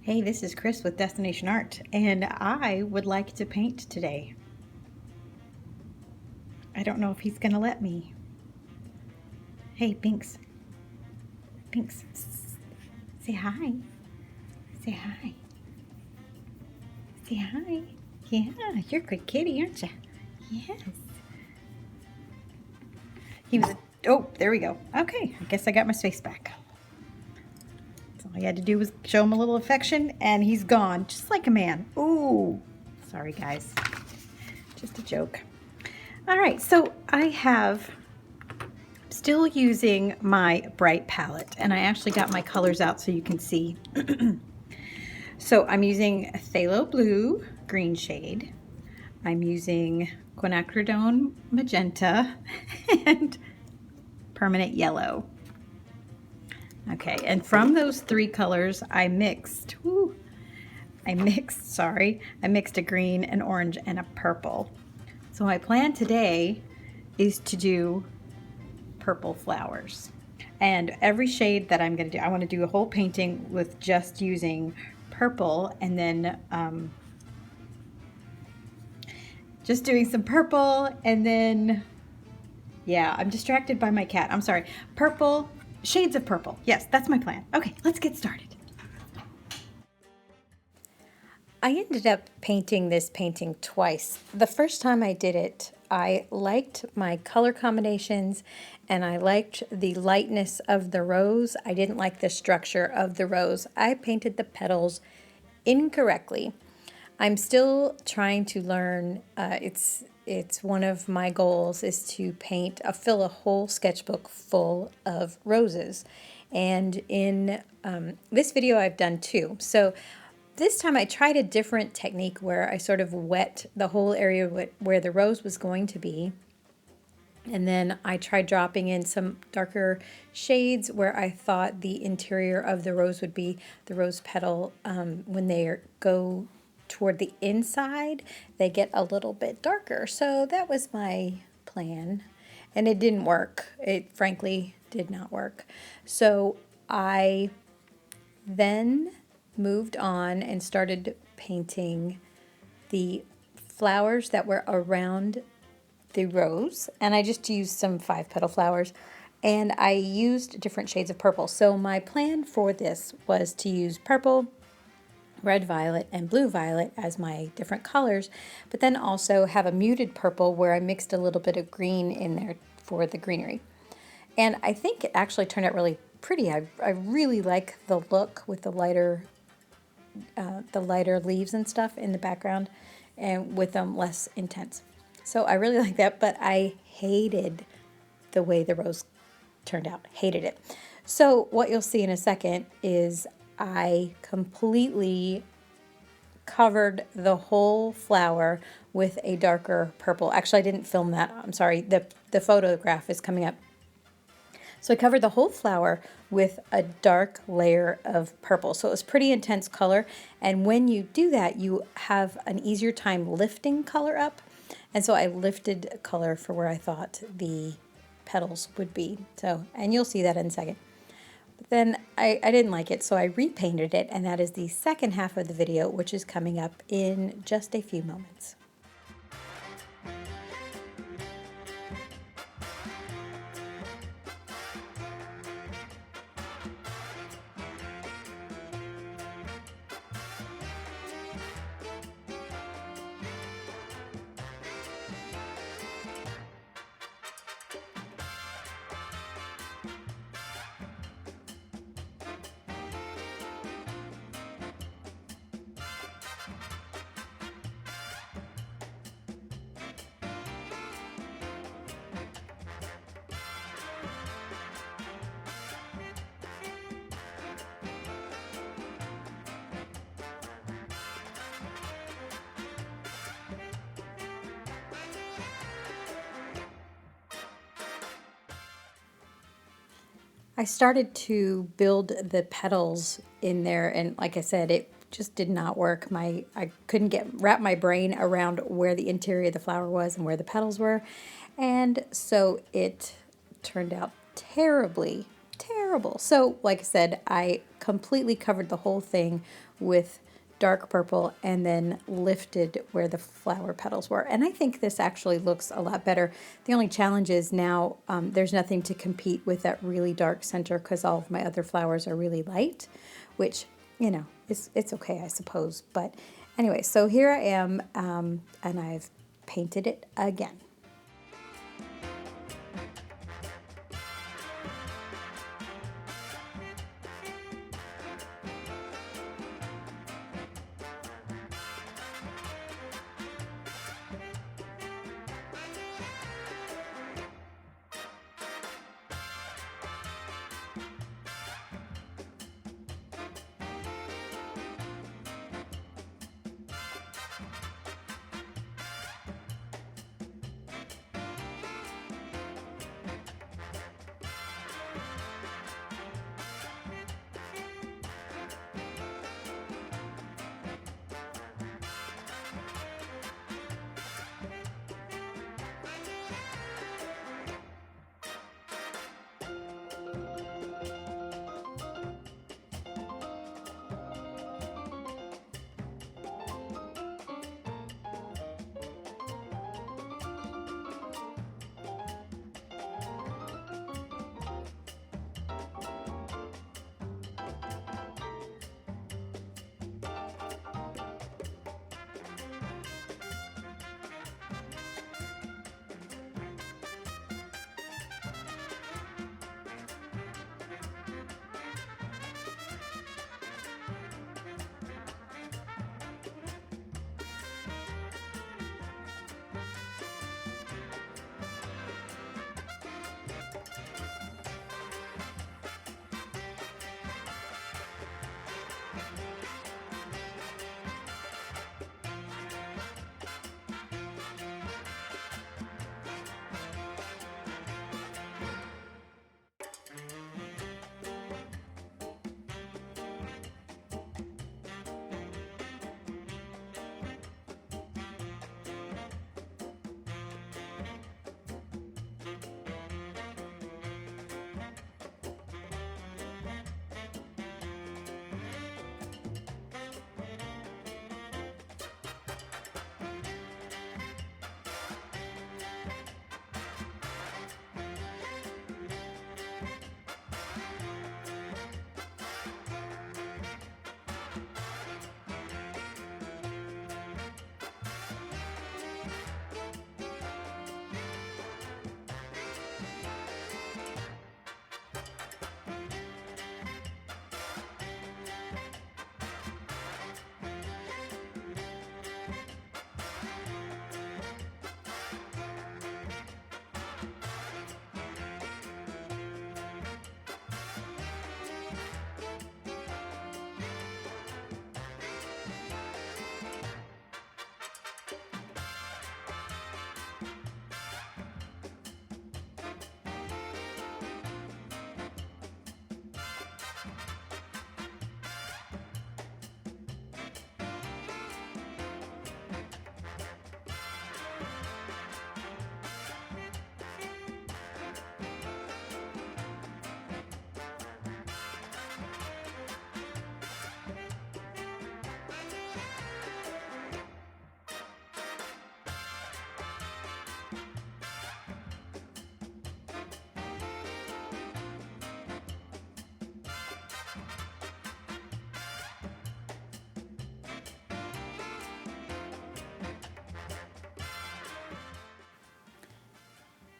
Hey, this is Chris with Destination Art, and I would like to paint today. I don't know if he's gonna let me. Hey, Binks. Binks, say hi. Say hi. Say hi. Yeah, you're a good kitty, aren't you? Yes. He was, oh, there we go. Okay, I guess I got my space back. So all I had to do was show him a little affection, and he's gone, just like a man. Ooh, sorry guys, just a joke. All right, so I have still using my bright palette, and I actually got my colors out so you can see. So I'm using phthalo blue green shade, I'm using quinacridone magenta, and permanent yellow. Okay, and from those three colors I mixed a green, an orange, and a purple. So my plan today is to do purple flowers. And every shade that I'm going to do, I want to do a whole painting with just using purple, and then just doing some purple, and then, yeah, I'm distracted by my cat. I'm sorry. Purple, shades of purple. Yes, that's my plan. Okay, let's get started. I ended up painting this painting twice. The first time I did it, I liked my color combinations and I liked the lightness of the rose. I didn't like the structure of the rose. I painted the petals incorrectly. I'm still trying to learn. It's one of my goals is to fill a whole sketchbook full of roses. And in this video I've done two. So this time I tried a different technique where I sort of wet the whole area where the rose was going to be. And then I tried dropping in some darker shades where I thought the interior of the rose would be. The rose petal, when they go toward the inside, they get a little bit darker. So that was my plan. And it didn't work. It frankly did not work. So I then moved on and started painting the flowers that were around the rose, and I just used some 5-petal flowers, and I used different shades of purple. So my plan for this was to use purple, red violet, and blue violet as my different colors, but then also have a muted purple where I mixed a little bit of green in there for the greenery. And I think it actually turned out really pretty. I really like the look with the lighter leaves and stuff in the background, and with them less intense. So I really like that, but I hated the way the rose turned out. Hated it. So what you'll see in a second is I completely covered the whole flower with a darker purple. Actually, I didn't film that. I'm sorry. The photograph is coming up. So I covered the whole flower with a dark layer of purple. So it was pretty intense color. And when you do that, you have an easier time lifting color up. And so I lifted color for where I thought the petals would be. So, and you'll see that in a second. But then I didn't like it, so I repainted it. And that is the second half of the video, which is coming up in just a few moments. I started to build the petals in there, and like I said, it just did not work. I couldn't wrap my brain around where the interior of the flower was and where the petals were, and so it turned out terribly terrible. So like I said, I completely covered the whole thing with dark purple and then lifted where the flower petals were. And I think this actually looks a lot better. The only challenge is now there's nothing to compete with that really dark center because all of my other flowers are really light, which, you know, it's okay, I suppose. But anyway, so here I am, and I've painted it again.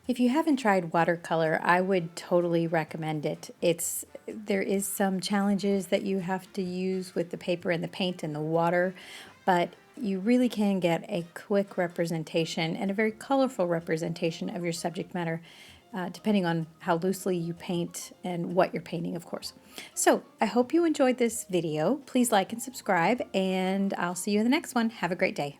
If you haven't tried watercolor, I would totally recommend it. There is some challenges that you have to use with the paper and the paint and the water, but you really can get a quick representation and a very colorful representation of your subject matter, depending on how loosely you paint and what you're painting, of course. So I hope you enjoyed this video. Please like and subscribe, and I'll see you in the next one. Have a great day.